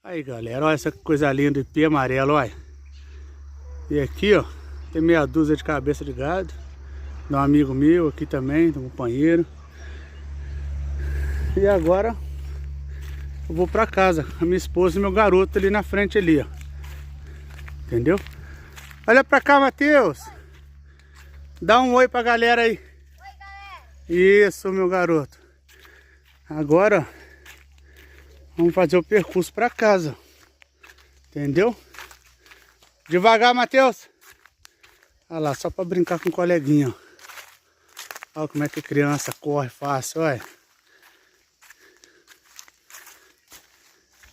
Aí galera, olha essa coisa linda, ipê amarelo, olha. E aqui ó, tem meia dúzia de cabeça de gado. De um amigo meu aqui também, de um companheiro. E agora eu vou pra casa, a minha esposa e meu garoto ali na frente ali, ó. Entendeu? Olha pra cá, Matheus. Dá um oi pra galera aí. Oi, galera. Isso, meu garoto. Agora vamos fazer o percurso pra casa. Entendeu? Devagar, Matheus. Olha lá, só pra brincar com o coleguinha, ó. Olha como é que a criança corre fácil, olha.